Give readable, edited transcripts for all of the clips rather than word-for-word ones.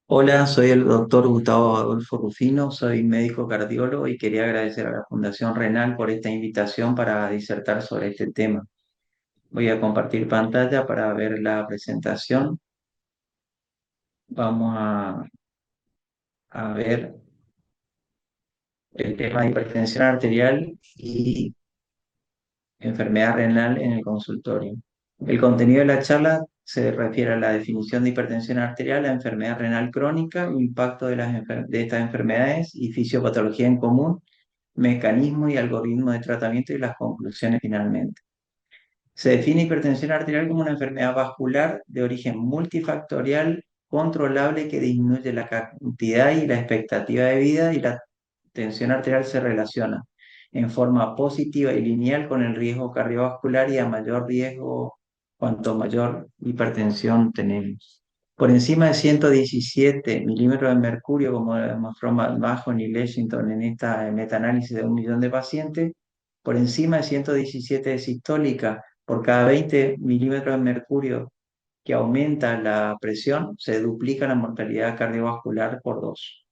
Hola, soy el doctor Gustavo Adolfo Rufino, soy médico cardiólogo y quería agradecer a la Fundación Renal por esta invitación para disertar sobre este tema. Voy a compartir pantalla para ver la presentación. Vamos a ver el tema de hipertensión arterial y enfermedad renal en el consultorio. El contenido de la charla se refiere a la definición de hipertensión arterial, la enfermedad renal crónica, impacto de estas enfermedades y fisiopatología en común, mecanismo y algoritmo de tratamiento y las conclusiones finalmente. Se define hipertensión arterial como una enfermedad vascular de origen multifactorial controlable que disminuye la cantidad y la expectativa de vida, y la tensión arterial se relaciona en forma positiva y lineal con el riesgo cardiovascular, y a mayor riesgo cuanto mayor hipertensión tenemos. Por encima de 117 milímetros de mercurio, como demostró Mahon y Lexington en esta metaanálisis de 1 millón de pacientes, por encima de 117 de sistólica por cada 20 milímetros de mercurio que aumenta la presión, se duplica la mortalidad cardiovascular por 2.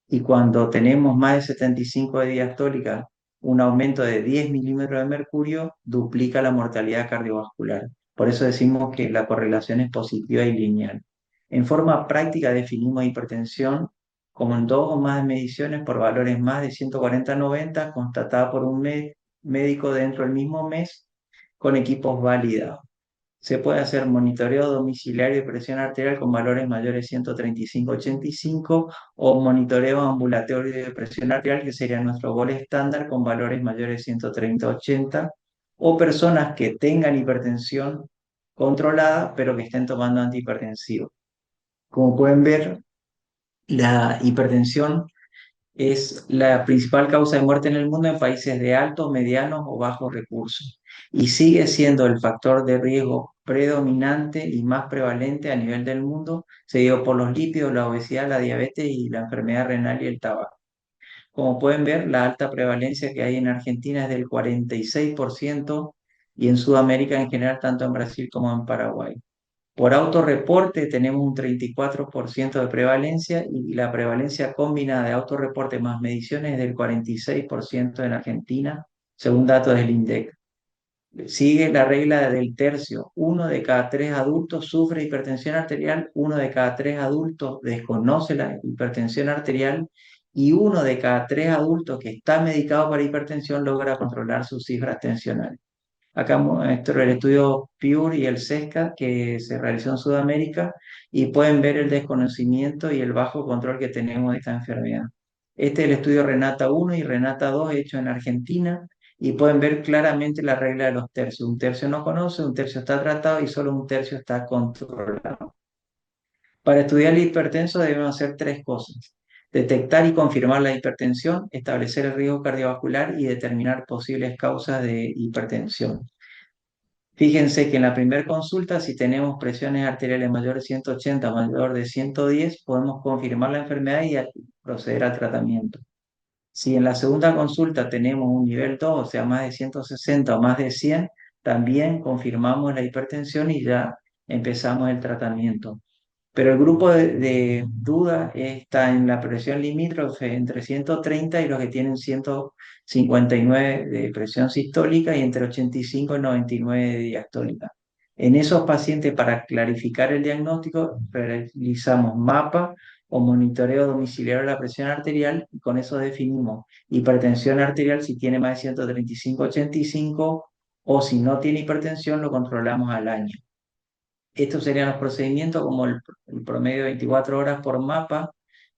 Y cuando tenemos más de 75 de diastólica, un aumento de 10 milímetros de mercurio duplica la mortalidad cardiovascular. Por eso decimos que la correlación es positiva y lineal. En forma práctica definimos hipertensión como en dos o más mediciones por valores más de 140-90 constatada por un médico dentro del mismo mes con equipos validados. Se puede hacer monitoreo domiciliario de presión arterial con valores mayores de 135-85, o monitoreo ambulatorio de presión arterial, que sería nuestro gol estándar, con valores mayores de 130-80, o personas que tengan hipertensión controlada pero que estén tomando antihipertensivos. Como pueden ver, la hipertensión es la principal causa de muerte en el mundo en países de altos, medianos o bajos recursos, y sigue siendo el factor de riesgo predominante y más prevalente a nivel del mundo, seguido por los lípidos, la obesidad, la diabetes y la enfermedad renal y el tabaco. Como pueden ver, la alta prevalencia que hay en Argentina es del 46%, y en Sudamérica en general, tanto en Brasil como en Paraguay. Por autorreporte tenemos un 34% de prevalencia, y la prevalencia combinada de autorreporte más mediciones es del 46% en Argentina, según datos del INDEC. Sigue la regla del tercio: uno de cada tres adultos sufre hipertensión arterial, uno de cada tres adultos desconoce la hipertensión arterial, y uno de cada tres adultos que está medicado para hipertensión logra controlar sus cifras tensionales. Acá muestro el estudio PURE y el SESCA que se realizó en Sudamérica, y pueden ver el desconocimiento y el bajo control que tenemos de esta enfermedad. Este es el estudio RENATA 1 y RENATA 2 hecho en Argentina, y pueden ver claramente la regla de los tercios. Un tercio no conoce, un tercio está tratado y solo un tercio está controlado. Para estudiar el hipertenso debemos hacer tres cosas: detectar y confirmar la hipertensión, establecer el riesgo cardiovascular y determinar posibles causas de hipertensión. Fíjense que en la primera consulta, si tenemos presiones arteriales mayor de 180 o mayor de 110, podemos confirmar la enfermedad y proceder al tratamiento. Si en la segunda consulta tenemos un nivel 2, o sea, más de 160 o más de 100, también confirmamos la hipertensión y ya empezamos el tratamiento. Pero el grupo de duda está en la presión limítrofe entre 130 y los que tienen 159 de presión sistólica, y entre 85 y 99 de diastólica. En esos pacientes, para clarificar el diagnóstico, realizamos mapa o monitoreo domiciliario de la presión arterial, y con eso definimos hipertensión arterial si tiene más de 135-85, o si no tiene hipertensión lo controlamos al año. Estos serían los procedimientos, como el promedio de 24 horas por mapa,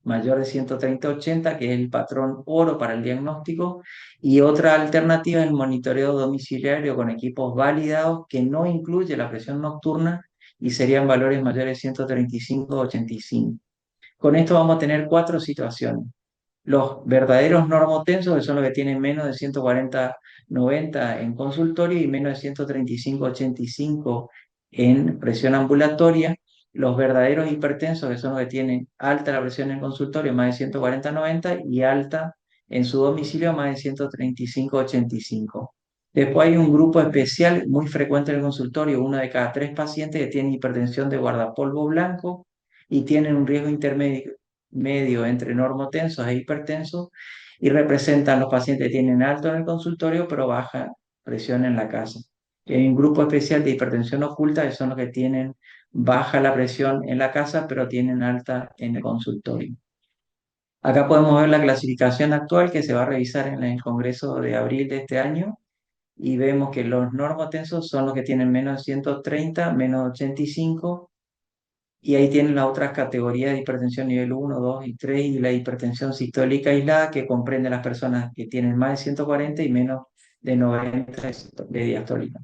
mayor de 130-80, que es el patrón oro para el diagnóstico, y otra alternativa es el monitoreo domiciliario con equipos validados, que no incluye la presión nocturna, y serían valores mayores de 135-85. Con esto vamos a tener cuatro situaciones: los verdaderos normotensos, que son los que tienen menos de 140-90 en consultorio y menos de 135-85 en presión ambulatoria; los verdaderos hipertensos, que son los que tienen alta la presión en consultorio, más de 140-90, y alta en su domicilio, más de 135-85. Después hay un grupo especial muy frecuente en el consultorio: uno de cada tres pacientes que tiene hipertensión de guardapolvo blanco, y tienen un riesgo intermedio medio entre normotensos e hipertensos y representan los pacientes que tienen alto en el consultorio pero baja presión en la casa. Y hay un grupo especial de hipertensión oculta que son los que tienen baja la presión en la casa pero tienen alta en el consultorio. Acá podemos ver la clasificación actual que se va a revisar en el Congreso de abril de este año y vemos que los normotensos son los que tienen menos de 130, menos de 85 y ahí tienen las otras categorías de hipertensión nivel 1, 2 y 3 y la hipertensión sistólica aislada que comprende a las personas que tienen más de 140 y menos de 90 de diastólica.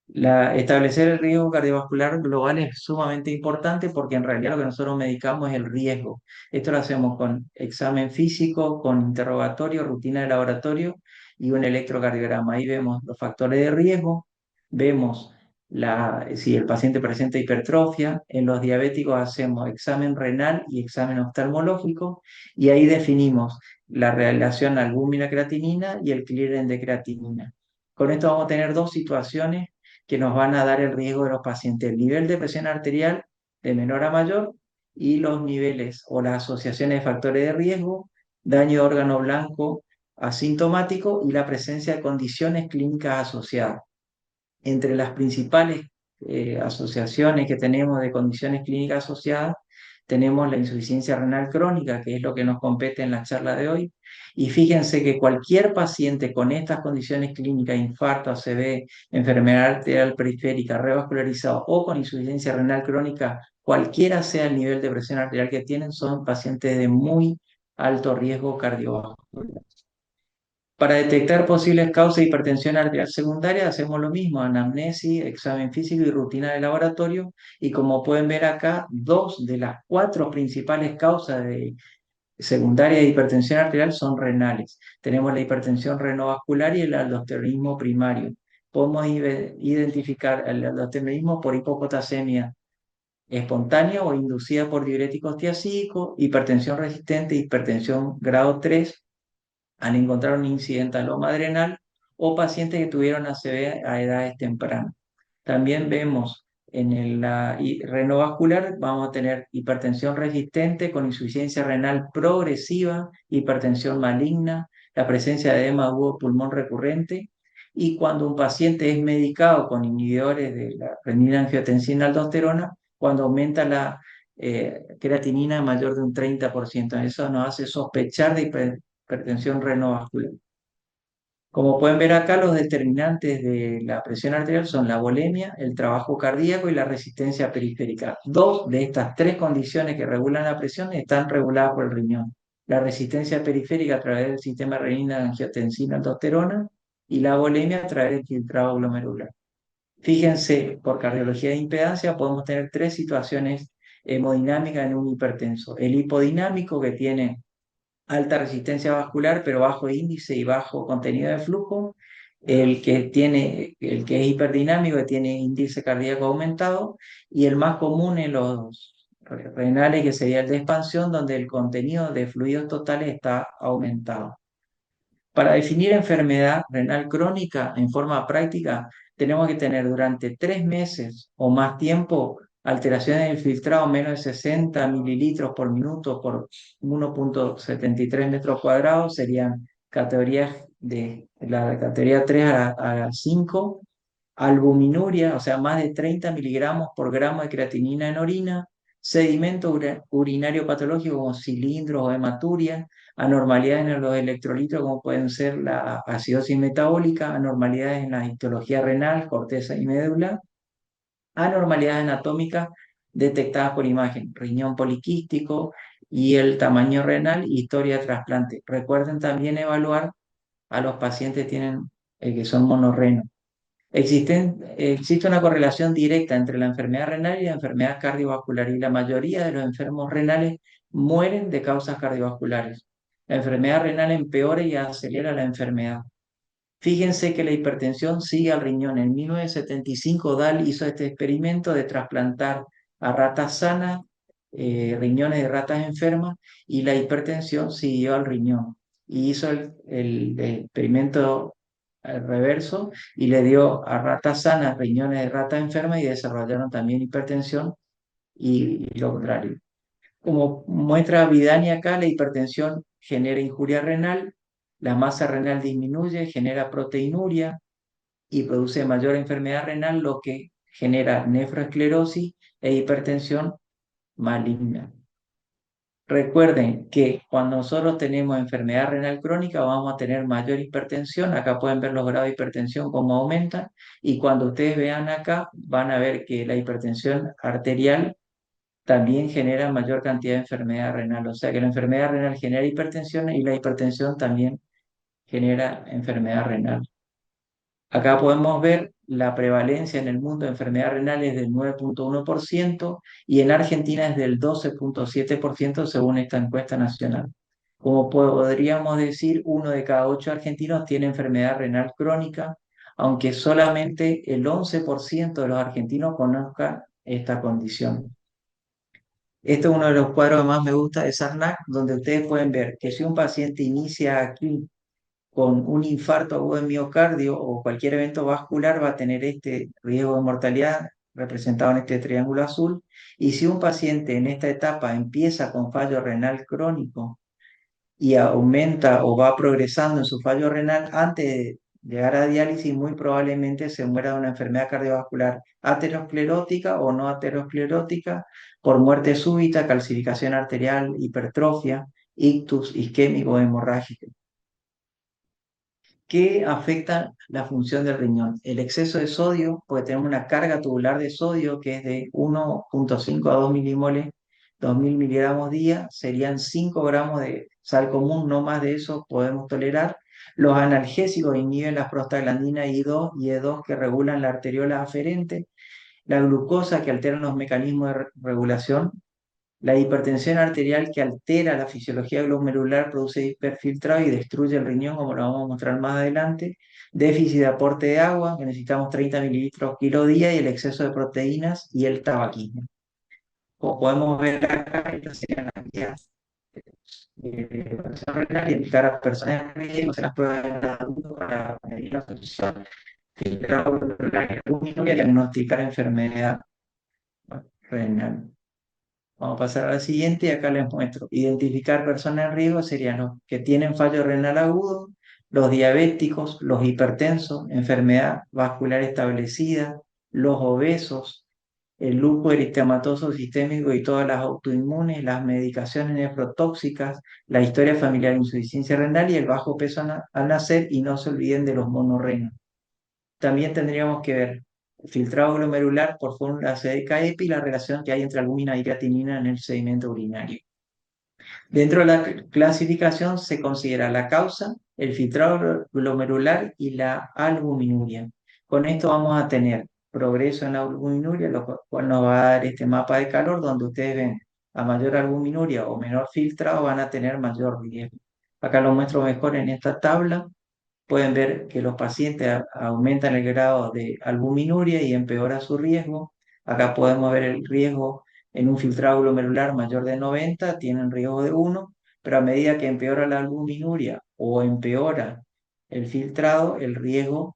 Establecer el riesgo cardiovascular global es sumamente importante porque en realidad lo que nosotros medicamos es el riesgo. Esto lo hacemos con examen físico, con interrogatorio, rutina de laboratorio y un electrocardiograma. Ahí vemos los factores de riesgo, vemos si el paciente presenta hipertrofia. En los diabéticos hacemos examen renal y examen oftalmológico y ahí definimos la relación albúmina-creatinina y el clearance de creatinina. Con esto vamos a tener dos situaciones que nos van a dar el riesgo de los pacientes, el nivel de presión arterial de menor a mayor y los niveles o las asociaciones de factores de riesgo, daño de órgano blanco asintomático y la presencia de condiciones clínicas asociadas. Entre las principales asociaciones que tenemos de condiciones clínicas asociadas, tenemos la insuficiencia renal crónica, que es lo que nos compete en la charla de hoy. Y fíjense que cualquier paciente con estas condiciones clínicas, infarto, ACV, enfermedad arterial periférica, revascularizado o con insuficiencia renal crónica, cualquiera sea el nivel de presión arterial que tienen, son pacientes de muy alto riesgo cardiovascular. Para detectar posibles causas de hipertensión arterial secundaria, hacemos lo mismo, anamnesis, examen físico y rutina de laboratorio. Y como pueden ver acá, dos de las cuatro principales causas de secundaria de hipertensión arterial son renales. Tenemos la hipertensión renovascular y el aldosteronismo primario. Podemos identificar el aldosteronismo por hipopotasemia espontánea o inducida por diuréticos tiacídicos, hipertensión resistente, hipertensión grado 3 al encontrar un incidentaloma adrenal o pacientes que tuvieron ACV a edades tempranas. También vemos renovascular, vamos a tener hipertensión resistente con insuficiencia renal progresiva, hipertensión maligna, la presencia de edema agudo pulmón recurrente y cuando un paciente es medicado con inhibidores de la renina-angiotensina-aldosterona, cuando aumenta la creatinina mayor de un 30%. Eso nos hace sospechar de hipertensión renovascular. Como pueden ver acá, los determinantes de la presión arterial son la volemia, el trabajo cardíaco y la resistencia periférica. Dos de estas tres condiciones que regulan la presión están reguladas por el riñón. La resistencia periférica a través del sistema renina-angiotensina-aldosterona y la volemia a través del filtrado glomerular. Fíjense, por cardiología de impedancia podemos tener tres situaciones hemodinámicas en un hipertenso. El hipodinámico que tiene alta resistencia vascular, pero bajo índice y bajo contenido de flujo. El que es hiperdinamico, que tiene índice cardíaco aumentado, y el más común en los renales, que sería el de expansión, donde el contenido de fluidos totales está aumentado. Para definir enfermedad renal crónica en forma práctica, tenemos que tener durante 3 meses o más tiempo alteraciones del filtrado menos de 60 mililitros por minuto por 1,73 metros cuadrados, serían categorías de la categoría 3 a 5, albuminuria, o sea, más de 30 miligramos por gramo de creatinina en orina, sedimento urinario patológico como cilindros o hematuria, anormalidades en los electrolitos como pueden ser la acidosis metabólica, anormalidades en la histología renal, corteza y médula, anormalidades anatómicas detectadas por imagen, riñón poliquístico y el tamaño renal, historia de trasplante. Recuerden también evaluar a los pacientes que son monorrenos. Existe una correlación directa entre la enfermedad renal y la enfermedad cardiovascular y la mayoría de los enfermos renales mueren de causas cardiovasculares. La enfermedad renal empeora y acelera la enfermedad. Fíjense que la hipertensión sigue al riñón. En 1975 Dahl hizo este experimento de trasplantar a ratas sanas, riñones de ratas enfermas, y la hipertensión siguió al riñón. Y hizo el experimento reverso y le dio a ratas sanas riñones de ratas enfermas y desarrollaron también hipertensión y lo contrario. Como muestra Vidani acá, la hipertensión genera injuria renal, la masa renal disminuye, genera proteinuria y produce mayor enfermedad renal, lo que genera nefroesclerosis e hipertensión maligna. Recuerden que cuando nosotros tenemos enfermedad renal crónica vamos a tener mayor hipertensión. Acá pueden ver los grados de hipertensión cómo aumentan. Y cuando ustedes vean acá, van a ver que la hipertensión arterial también genera mayor cantidad de enfermedad renal. O sea que la enfermedad renal genera hipertensión y la hipertensión también genera enfermedad renal. Acá podemos ver la prevalencia en el mundo de enfermedad renal es del 9,1% y en Argentina es del 12,7% según esta encuesta nacional. Como podríamos decir, 1 de cada 8 argentinos tiene enfermedad renal crónica, aunque solamente el 11% de los argentinos conozcan esta condición. Este es uno de los cuadros que más me gusta de Sarnac, donde ustedes pueden ver que si un paciente inicia aquí con un infarto agudo de miocardio o cualquier evento vascular va a tener este riesgo de mortalidad representado en este triángulo azul. Y si un paciente en esta etapa empieza con fallo renal crónico y aumenta o va progresando en su fallo renal, antes de llegar a diálisis, muy probablemente se muera de una enfermedad cardiovascular aterosclerótica o no aterosclerótica por muerte súbita, calcificación arterial, hipertrofia, ictus isquémico o hemorrágico. ¿Qué afecta la función del riñón? El exceso de sodio, puede tener una carga tubular de sodio que es de 1,5 a 2 milimoles, 2.000 miligramos día, serían 5 gramos de sal común, no más de eso podemos tolerar. Los analgésicos inhiben las prostaglandinas I2 y E2 que regulan la arteriola aferente, la glucosa que altera los mecanismos de regulación, la hipertensión arterial que altera la fisiología glomerular, produce hiperfiltrado y destruye el riñón, como lo vamos a mostrar más adelante. Déficit de aporte de agua, que necesitamos 30 mililitros kilo día, y el exceso de proteínas y el tabaquismo. Como podemos ver acá, estas serían las guías de presión renal, indicar a personas en riesgo, hacer las pruebas de adulto para medir la función, filtrar la albúmina y diagnosticar enfermedad renal. Vamos a pasar a la siguiente y acá les muestro. Identificar personas en riesgo serían los que tienen fallo renal agudo, los diabéticos, los hipertensos, enfermedad vascular establecida, los obesos, el lupus eritematoso sistémico y todas las autoinmunes, las medicaciones nefrotóxicas, la historia familiar de insuficiencia renal y el bajo peso al nacer, y no se olviden de los monorrenos. También tendríamos que ver filtrado glomerular por fórmula CDKEPI y la relación que hay entre albúmina y creatinina en el sedimento urinario. Dentro de la clasificación se considera la causa, el filtrado glomerular y la albuminuria. Con esto vamos a tener progreso en la albuminuria, lo cual nos va a dar este mapa de calor donde ustedes ven a mayor albuminuria o menor filtrado van a tener mayor riesgo. Acá lo muestro mejor en esta tabla. Pueden ver que los pacientes aumentan el grado de albuminuria y empeora su riesgo. Acá podemos ver el riesgo en un filtrado glomerular mayor de 90, tienen riesgo de 1, pero a medida que empeora la albuminuria o empeora el filtrado, el riesgo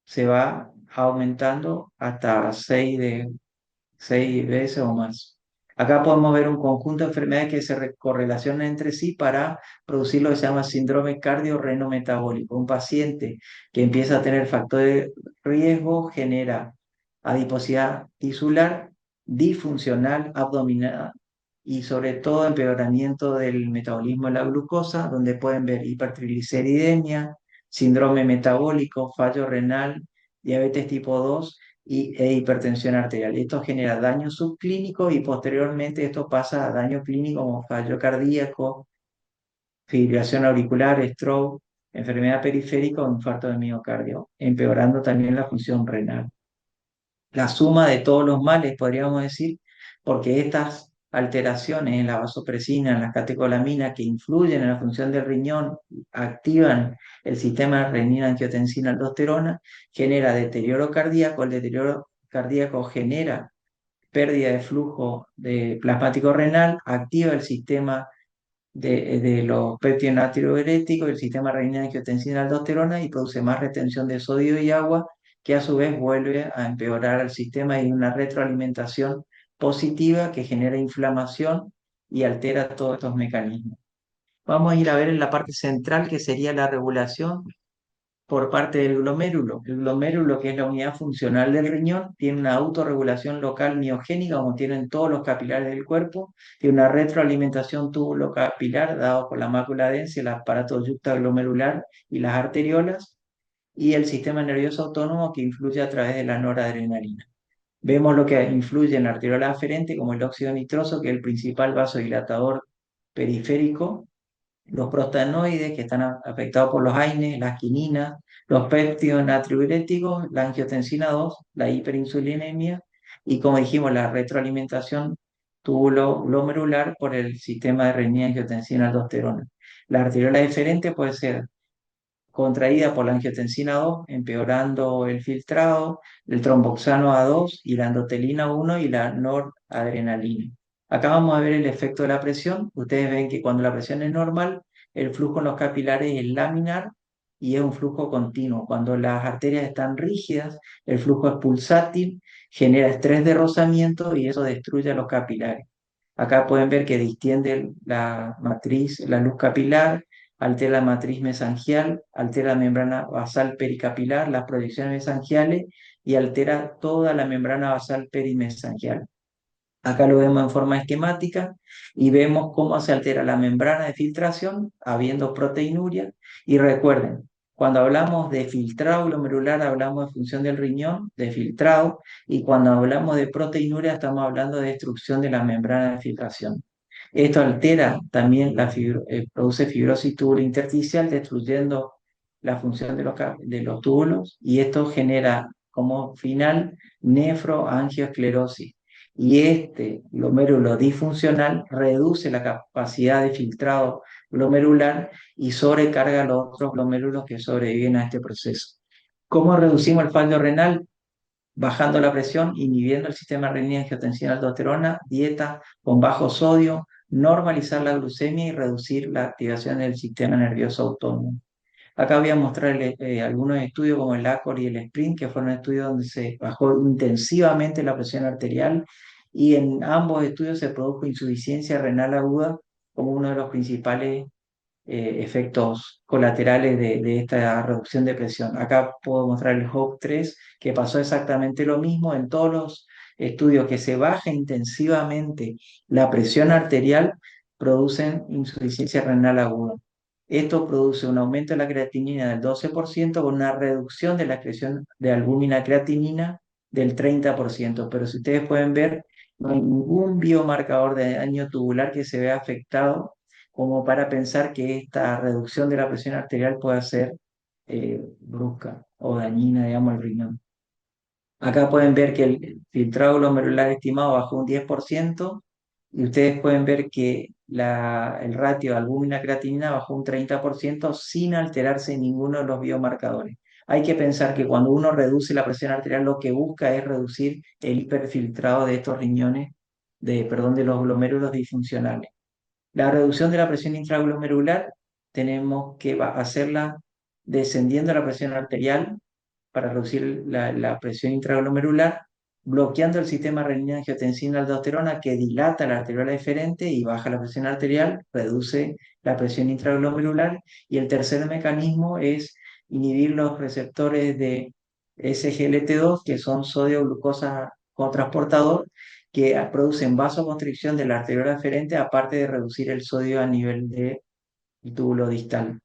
se va aumentando hasta 6 veces o más. Acá podemos ver un conjunto de enfermedades que se correlacionan entre sí para producir lo que se llama síndrome cardiorrenometabólico. Un paciente que empieza a tener factores de riesgo genera adiposidad tisular, disfuncional abdominal y sobre todo empeoramiento del metabolismo de la glucosa, donde pueden ver hipertrigliceridemia, síndrome metabólico, fallo renal, diabetes tipo 2 e hipertensión arterial. Esto genera daño subclínico y posteriormente esto pasa a daño clínico como fallo cardíaco, fibrilación auricular, stroke, enfermedad periférica o infarto de miocardio, empeorando también la función renal. La suma de todos los males, podríamos decir, porque estas alteraciones en la vasopresina, en las catecolaminas que influyen en la función del riñón, activan el sistema de renina-angiotensina-aldosterona, genera deterioro cardíaco. El deterioro cardíaco genera pérdida de flujo de plasmático renal, activa el sistema de los péptidos natriuréticos, el sistema renina-angiotensina-aldosterona y produce más retención de sodio y agua, que a su vez vuelve a empeorar el sistema y una retroalimentación positiva que genera inflamación y altera todos estos mecanismos. Vamos a ir a ver en la parte central que sería la regulación por parte del glomérulo. El glomérulo, que es la unidad funcional del riñón, tiene una autorregulación local miogénica, como tienen todos los capilares del cuerpo, tiene una retroalimentación túbulo-capilar dado por la mácula densa, el aparato yuxtaglomerular y las arteriolas, y el sistema nervioso autónomo que influye a través de la noradrenalina. Vemos lo que influye en la arteriola aferente, como el óxido nitroso, que es el principal vasodilatador periférico, los prostanoides que están afectados por los AINES, las quininas, los péptidos natriuréticos, la angiotensina 2, la hiperinsulinemia y, como dijimos, la retroalimentación tubulo-glomerular por el sistema de renin-angiotensina-aldosterona. La arteriola deferente puede ser contraída por la angiotensina 2, empeorando el filtrado, el tromboxano A2 y la endotelina 1 y la noradrenalina. Acá vamos a ver el efecto de la presión. Ustedes ven que cuando la presión es normal, el flujo en los capilares es laminar y es un flujo continuo. Cuando las arterias están rígidas, el flujo es pulsátil, genera estrés de rozamiento y eso destruye a los capilares. Acá pueden ver que distiende la matriz, la luz capilar, altera la matriz mesangial, altera la membrana basal pericapilar, las proyecciones mesangiales y altera toda la membrana basal perimesangial. Acá lo vemos en forma esquemática y vemos cómo se altera la membrana de filtración, habiendo proteinuria. Y recuerden, cuando hablamos de filtrado glomerular, hablamos de función del riñón, de filtrado, y cuando hablamos de proteinuria, estamos hablando de destrucción de la membrana de filtración. Esto altera también produce fibrosis tubulointersticial, destruyendo la función de los túbulos, y esto genera como final nefroangioesclerosis. Y este glomérulo disfuncional reduce la capacidad de filtrado glomerular y sobrecarga a los otros glomérulos que sobreviven a este proceso. ¿Cómo reducimos el fallo renal? Bajando la presión, inhibiendo el sistema renina-angiotensina-aldosterona, dieta con bajo sodio, normalizar la glucemia y reducir la activación del sistema nervioso autónomo. Acá voy a mostrarles algunos estudios como el ACOR y el SPRINT, que fueron estudios donde se bajó intensivamente la presión arterial y en ambos estudios se produjo insuficiencia renal aguda como uno de los principales efectos colaterales de esta reducción de presión. Acá puedo mostrar el HOPE-3, que pasó exactamente lo mismo en todos los estudios que se baja intensivamente la presión arterial, producen insuficiencia renal aguda. Esto produce un aumento de la creatinina del 12% con una reducción de la excreción de albúmina creatinina del 30%. Pero si ustedes pueden ver, no hay ningún biomarcador de daño tubular que se vea afectado como para pensar que esta reducción de la presión arterial pueda ser brusca o dañina, digamos, al riñón. Acá pueden ver que el filtrado glomerular estimado bajó un 10% y ustedes pueden ver que el ratio de albúmina-creatinina bajó un 30% sin alterarse ninguno de los biomarcadores. Hay que pensar que cuando uno reduce la presión arterial, lo que busca es reducir el hiperfiltrado de estos riñones, perdón, de los glomérulos disfuncionales. La reducción de la presión intraglomerular tenemos que hacerla descendiendo la presión arterial para reducir la presión intraglomerular, bloqueando el sistema renina-angiotensina-aldosterona que dilata la arteriola deferente y baja la presión arterial, reduce la presión intraglomerular. Y el tercer mecanismo es inhibir los receptores de SGLT2, que son sodio-glucosa cotransportador, que producen vasoconstricción de la arteriola deferente, aparte de reducir el sodio a nivel del túbulo distal.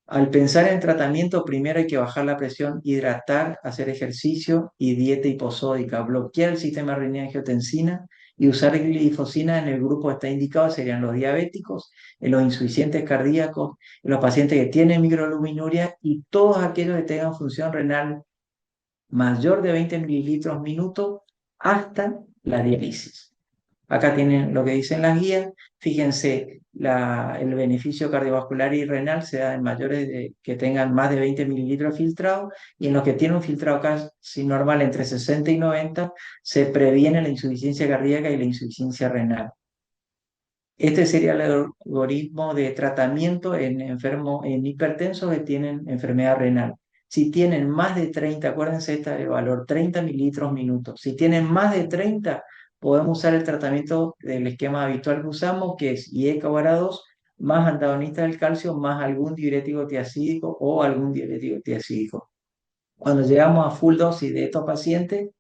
Al pensar en tratamiento, primero hay que bajar la presión, hidratar, hacer ejercicio y dieta hiposódica, bloquear el sistema renina-angiotensina y usar glifosina en el grupo que está indicado, serían los diabéticos, en los insuficientes cardíacos, en los pacientes que tienen microalbuminuria y todos aquellos que tengan función renal mayor de 20 mililitros minuto hasta la diálisis. Acá tienen lo que dicen las guías. Fíjense, el beneficio cardiovascular y renal se da en mayores que tengan más de 20 mililitros filtrados y en los que tienen un filtrado casi normal entre 60 y 90 se previene la insuficiencia cardíaca y la insuficiencia renal. Este sería el algoritmo de tratamiento en enfermos, en hipertensos que tienen enfermedad renal. Si tienen más de 30, acuérdense este valor, 30 mililitros minutos. Si tienen más de 30, podemos usar el tratamiento del esquema habitual que usamos, que es IECA o ARA2, más antagonista del calcio, más algún diurético tiacídico o algún diurético tiacídico. Cuando llegamos a full dosis de estos pacientes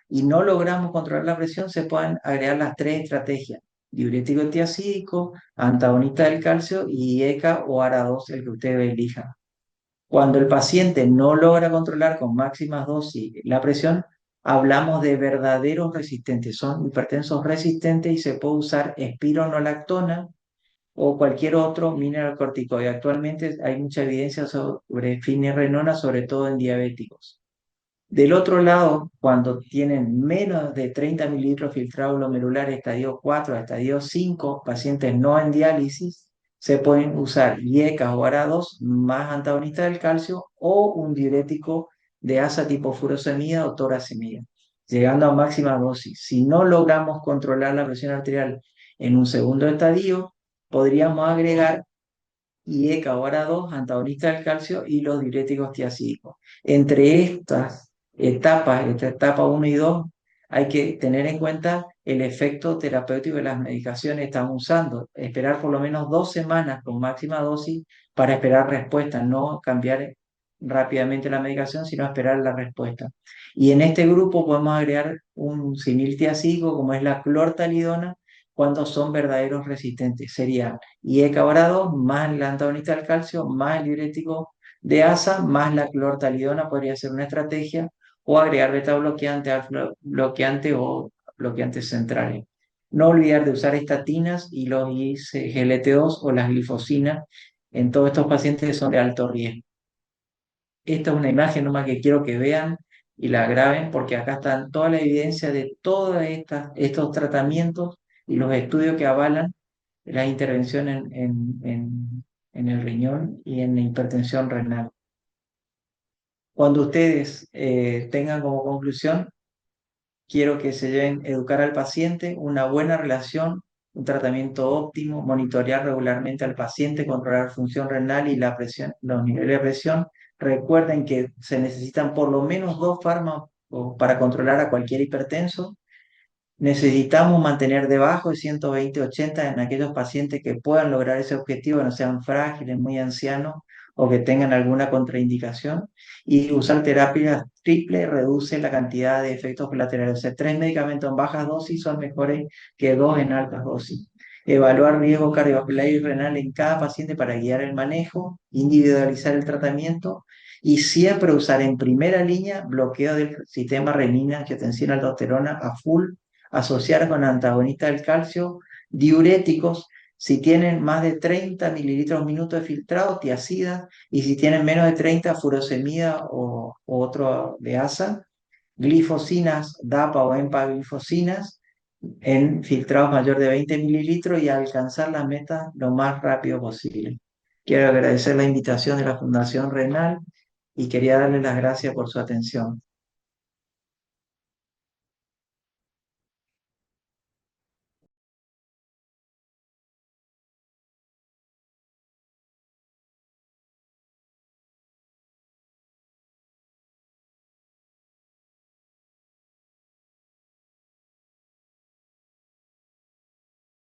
y no logramos controlar la presión, se pueden agregar las tres estrategias: diurético tiacídico, antagonista del calcio y IECA o ARA2, el que ustedes elijan. Cuando el paciente no logra controlar con máximas dosis la presión, hablamos de verdaderos resistentes. Son hipertensos resistentes y se puede usar espironolactona o cualquier otro mineralocorticoide. Actualmente hay mucha evidencia sobre finerenona, sobre todo en diabéticos. Del otro lado, cuando tienen menos de 30 mililitros filtrado glomerular estadio 4 a estadio 5, pacientes no en diálisis, se pueden usar IECA o ARA2 más antagonista del calcio o un diurético de asa tipo furosemida o torasemida, llegando a máxima dosis. Si no logramos controlar la presión arterial en un segundo estadio, podríamos agregar IECA ahora 2, antagonista del calcio y los diuréticos tiacídicos. Entre estas etapas, entre etapa 1 y 2, hay que tener en cuenta el efecto terapéutico de las medicaciones que estamos usando. Esperar por lo menos 2 semanas con máxima dosis para esperar respuesta, no cambiar rápidamente la medicación, sino esperar la respuesta. Y en este grupo podemos agregar un simil tiacídico como es la clortalidona cuando son verdaderos resistentes. Sería IECA ahora 2 más el antagonista del calcio, más el diurético de asa, más la clortalidona podría ser una estrategia, o agregar beta bloqueante, alfa bloqueante o bloqueantes centrales. No olvidar de usar estatinas y los ISGLT2 o las glifosinas en todos estos pacientes que son de alto riesgo. Esta es una imagen nomás que quiero que vean y la graben porque acá están toda la evidencia de todos estos tratamientos y los estudios que avalan la intervención en el riñón y en la hipertensión renal. Cuando ustedes tengan como conclusión, quiero que se lleven educar al paciente, una buena relación, un tratamiento óptimo, monitorear regularmente al paciente, controlar función renal y la presión, los niveles de presión. Recuerden que se necesitan por lo menos 2 fármacos para controlar a cualquier hipertenso. Necesitamos mantener debajo de 120-80 en aquellos pacientes que puedan lograr ese objetivo, no sean frágiles, muy ancianos o que tengan alguna contraindicación. Y usar terapia triple reduce la cantidad de efectos colaterales. O sea, 3 medicamentos en bajas dosis son mejores que 2 en altas dosis. Evaluar riesgo cardiovascular y renal en cada paciente para guiar el manejo, individualizar el tratamiento y siempre usar en primera línea bloqueo del sistema renina, angiotensina, aldosterona a full, asociar con antagonistas del calcio, diuréticos, si tienen más de 30 mililitros minuto de filtrado, tiacida, y si tienen menos de 30, furosemida o otro de asa, glifosinas, DAPA o empaglifosinas, en filtrados mayor de 20 mililitros y alcanzar las metas lo más rápido posible. Quiero agradecer la invitación de la Fundación Renal y quería darle las gracias por su atención.